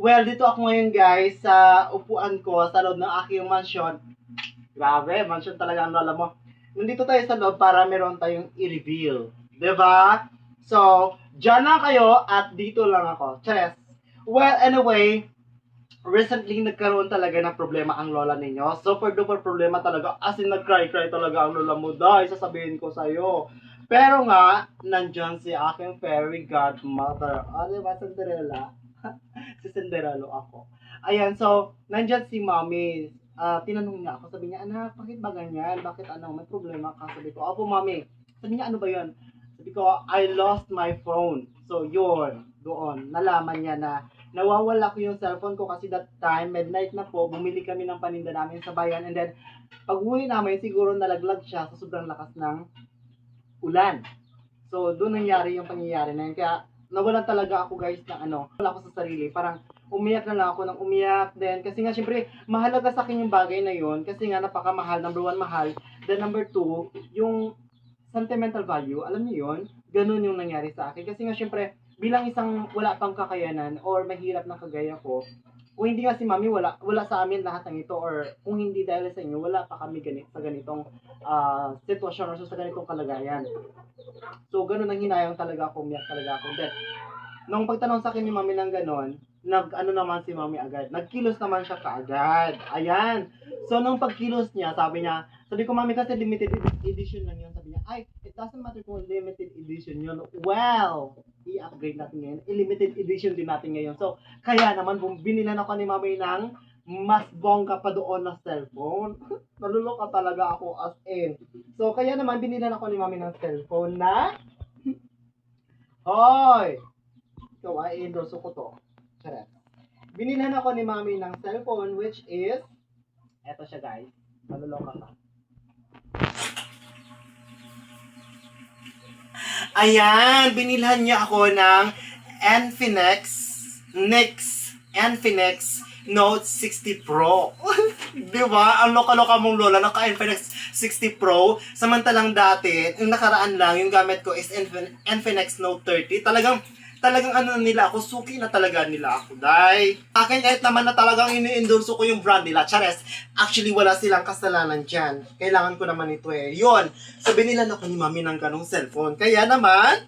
Well, dito ako ngayon guys sa upuan ko sa loob ng aking mansion. Grabe, mansion talaga ang lola mo. Nandito tayo sa loob para meron tayong i-reveal. 'Di ba? So, dyan lang kayo at dito lang ako. Chares. Well, anyway, recently nagkaroon talaga ng problema ang lola ninyo. Super duper problema talaga. As in, nag-cry-cry talaga ang lola mo. Dahil sasabihin ko sa'yo. Pero nga, nandyan si aking fairy godmother. Ano ba, Cinderella? Si Cinderella ako. Ayan, so, nandyan si mommy. Tinanong niya ako, sabi niya, anak, bakit ba ganyan? Bakit ano, may problema ka? Sabi ko, opo, mommy. Sabi niya, ano ba yun? Sabi ko, I lost my phone. So, yun, doon, nalaman niya na nawawala ko yung cellphone ko kasi that time, midnight na po, bumili kami ng paninda namin sa bayan. And then, pag uwi namin, siguro nalaglag siya sa sobrang lakas ng ulan. So, doon nangyari yung pangyayari na yun. Kaya, nawalan talaga ako guys ng ano, wala ako sa sarili. Parang, umiyak na lang ako ng umiyak. Then, kasi nga, syempre, mahalaga sa akin yung bagay na yun. Kasi nga, napakamahal. Number one, mahal. Then, number two, yung sentimental value. Alam niyo yun? Ganun yung nangyari sa akin. Kasi nga, syempre, bilang isang wala pang kakayanan or mahirap na kagaya ko, kung hindi nga si mami, wala sa amin lahat ng ito, or kung hindi dahil sa inyo, wala pa kami sa ganitong sitwasyon or sa ganitong kalagayan. So, ganun ang hinayang talaga ako, umiyak talaga ako. Then, nung pagtanong sa akin ni mami ng ganon, nag-ano naman si mami agad, nagkilos naman siya kaagad. Ayan. So, nung pagkilos niya, sabi ko, mami, kasi limited edition lang yun. Sabi niya, ay, it doesn't matter kung limited edition yun. Well, i-upgrade natin ngayon. I-limited edition din natin ngayon. So, kaya naman, binilan ako ni mami ng mas bongga pa doon na cellphone. Naluloka talaga ako as in. So, kaya naman, binilan ako ni mami ng cellphone na hoy! Ikaw ay endorse ko to. Charot. Binilhan ako ni mami ng cellphone which is eto siya guys. Maluloka ka. Ayan, binilhan niya ako ng Infinix Note 60 Pro. Di ba? Ang loka-loka mong lola, naka-Infinix 60 Pro. Samantalang dati, yung nakaraan lang, yung gamit ko is Infinix Note 30. Talagang ano nila ako, suki na talaga nila ako. Dahil, akin kahit naman na talagang ini-endorse ko yung brand nila, Chares, actually wala silang kasalanan dyan. Kailangan ko naman ito eh. Yun, sabi nila ako ni mami ng ganong cellphone. Kaya naman,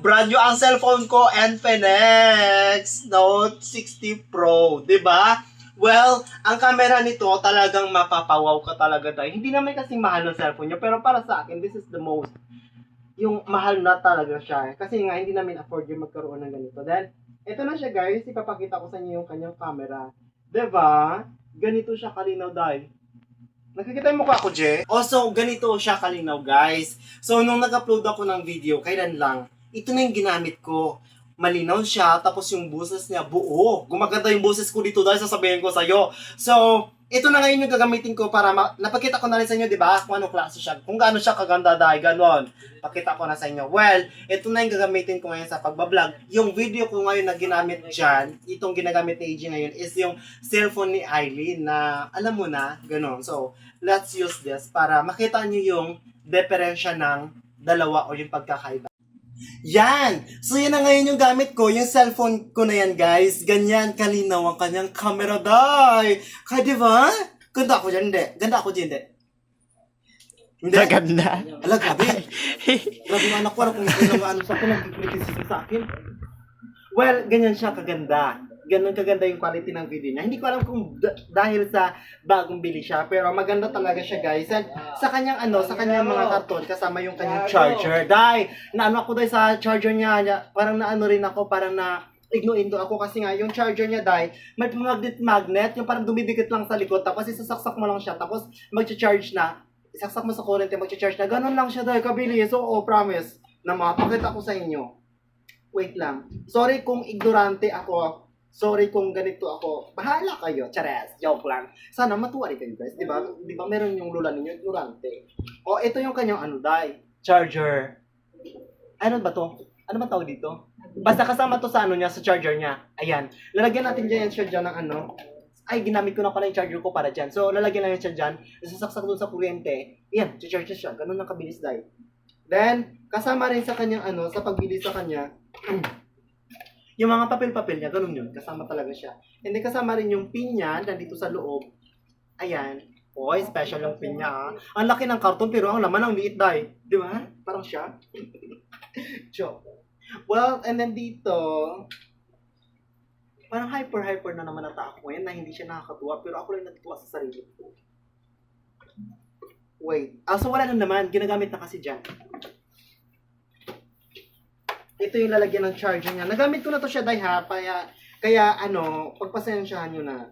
brand new ang cellphone ko, Infinix Note 60 Pro, 'di ba? Well, ang camera nito talagang mapapawaw ka talaga dahil hindi naman kasi mahal ng cellphone niya, pero para sa akin, this is the most yung mahal na talaga siya. Kasi nga, hindi namin afford yung magkaroon ng ganito. Then, ito na siya guys, ipapakita ko sa inyo yung kanyang camera. 'Di ba? Ganito siya kalinaw dahil. Nakikita yung mukha ko, Je? Also, ganito siya kalinaw, guys. So, nung nag-upload ako ng video, kailan lang, ito na yung ginamit ko. Malinaw siya, tapos yung boses niya, buo. Gumaganda yung boses ko dito dahil sasabihin ko sa'yo. So, ito na ngayon yung gagamitin ko para napakita ko na rin sa inyo, di ba? Kung anong klase siya, kung gaano siya kaganda dahil ganon. Pakita ko na sa inyo. Well, ito na yung gagamitin ko ngayon sa pagbablog. Yung video ko ngayon na ginamit dyan, itong ginagamit ni AJ ngayon, is yung cellphone ni Eileen na, alam mo na, ganon. So, let's use this para makita nyo yung diferensya ng dalawa o yung pagkakaiba. Yan! So yan na ngayon yung gamit ko, yung cellphone ko na yan guys. Ganyan kalinaw ang kanyang camera day. Kaya diba? Ganda ako dyan, hindi. Ganda ako dyan, hindi. Hindi. Maganda. Ala, grabe. Grabe yung anak ko, kung ano sa akin, nag-criticize sa akin. Well, ganyan siya kaganda. Ganun kaganda yung quality ng video niya. Hindi ko alam kung dahil sa bagong bili siya, pero maganda talaga siya guys. And sa kanyang sa kanyang mga karton, kasama yung kanyang charger. Dahil, naano ako dahil sa charger niya, parang naano rin ako, parang na igno-indo ako kasi nga yung charger niya dahil may magnet, yung parang dumidikit lang sa likod, tapos isasaksak mo lang siya, tapos mag-charge na, isaksak mo sa current, mag-charge na, ganun lang siya dahil kabilis. So, promise, na mapakita ko sa inyo. Wait lang. Sorry kung ignorante ako. Sorry kung ganito ako. Bahala kayo. Chares. Joke lang. Sana matuwa rin kayo guys. Diba? Diba meron yung lula ninyo ignorante. O, ito yung kanyang charger. Ano ba to? Ano ba tawag dito? Basta kasama to sa niya, sa charger niya. Ayan. Lalagyan natin dyan siya dyan ng ay, ginamit ko na pala yung charger ko para dyan. So, lalagyan lang siya dyan. Isasaksak doon sa kuryente. Ayan, charge siya. Ganun lang kabilis dahil. Then, kasama rin sa kanyang sa pagbili sa kanya, Yung mga papel-papel niya, ganun yun. Kasama talaga siya. And then kasama rin yung pin niya, nandito sa loob. Ayan. Oy, special yung pin niya, ha? Ang laki ng karton, pero ang laman ang liit, day. Di ba? Parang siya. Joke. Well, and then dito, parang hyper na naman nata ako ngayon na hindi siya nakakatuwa, pero ako lang natutuwa sa sarili ko. Wait. So wala na naman. Ginagamit na kasi dyan. Ito yung lalagyan ng charger niya. Nagamit ko na to siya, day, ha? Kaya pagpasensyahan nyo na.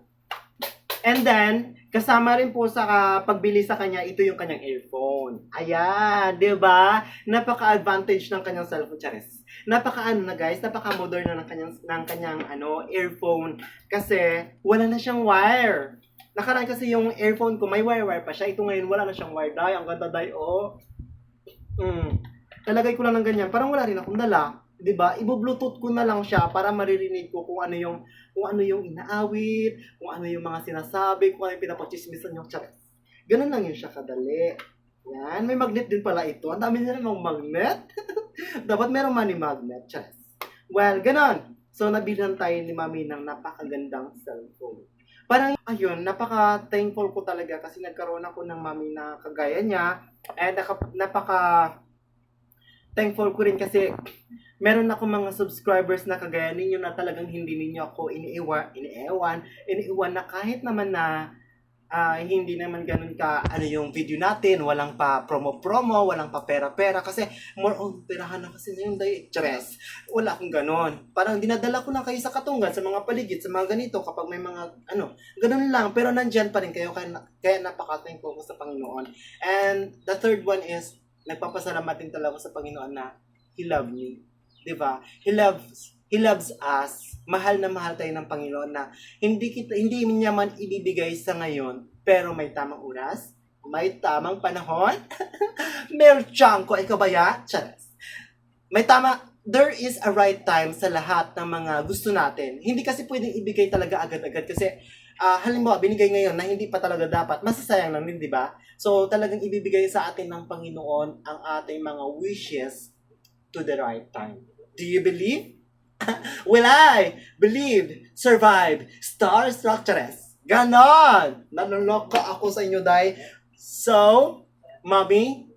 And then, kasama rin po sa pagbili sa kanya, ito yung kanyang earphone. Ayan, di ba? Napaka-advantage ng kanyang cellphone, Charis. Napaka-modern na ng kanyang earphone. Kasi, wala na siyang wire. Nakaraan kasi yung earphone ko, may wire pa siya. Ito ngayon, wala na siyang wire. Day, ang ganda, day, oh. Talagay ko lang ng ganyan. Parang wala rin akong dala. 'Di ba? Ibo-bluetooth ko na lang siya para maririnig ko kung ano yung inaawit, kung ano yung mga sinasabi, kung ano yung pinapachismisan yung chat. Ganun lang yun siya kadali. Yan, may magnet din pala ito. Ang dami nila ng magnet. Dapat merong money magnet, chat. Well, ganun. So, nabilhan tayo ni Mami ng napakagandang cellphone. Parang, ayun, napaka-thankful ko talaga kasi nagkaroon ako ng Mami na kagaya niya. And napaka-thankful ko rin kasi meron ako mga subscribers na kagaya ninyo na talagang hindi ninyo ako iniiwan na kahit naman na hindi naman ganun ka yung video natin, walang pa promo, walang pa pera-pera kasi more on perahan na kasi ngayon dahil stress. Wala akong ganun. Parang dinadala ko lang kayo sa Katunggan, sa mga paligid, sa mga ganito kapag may mga ganun lang. Pero nandyan pa rin kayo kaya napaka-thankful ko sa Panginoon. And the third one is nagpapasalamat din talaga sa Panginoon na He loved me. Diba? He loves us. Mahal na mahal tayo ng Panginoon na hindi niya man ibibigay sa ngayon, pero may tamang oras, may tamang panahon. Merchanko, ikaw ba ya? Charas. There is a right time sa lahat ng mga gusto natin. Hindi kasi pwedeng ibigay talaga agad-agad kasi halimbawa, binigay ngayon na hindi pa talaga dapat, masasayang lang din, di ba? So, talagang ibibigay sa atin ng Panginoon ang ating mga wishes to the right time. Do you believe? Will I believe, survive, star structures? Ganon! Naluloko ako sa inyo, day. So, Mami,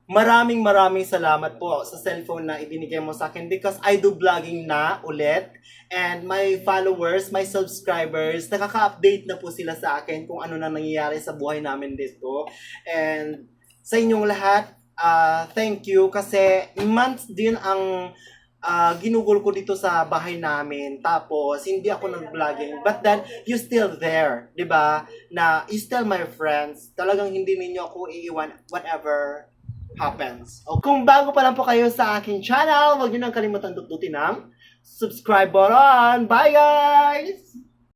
maraming salamat po sa cellphone na ibinigay mo sa akin because I do vlogging na ulit and my followers, my subscribers, nakaka-update na po sila sa akin kung ano na nangyayari sa buhay namin dito. And sa inyong lahat, thank you kasi months din ang ginugol ko dito sa bahay namin. Tapos, hindi ako nag-vlogging. But then, you still there. Diba? Na, you still my friends. Talagang hindi ninyo ako iiwan whatever happens. O, kung bago pa lang po kayo sa aking channel, huwag nyo nang kalimutan dututin ang subscribe button. Bye, guys!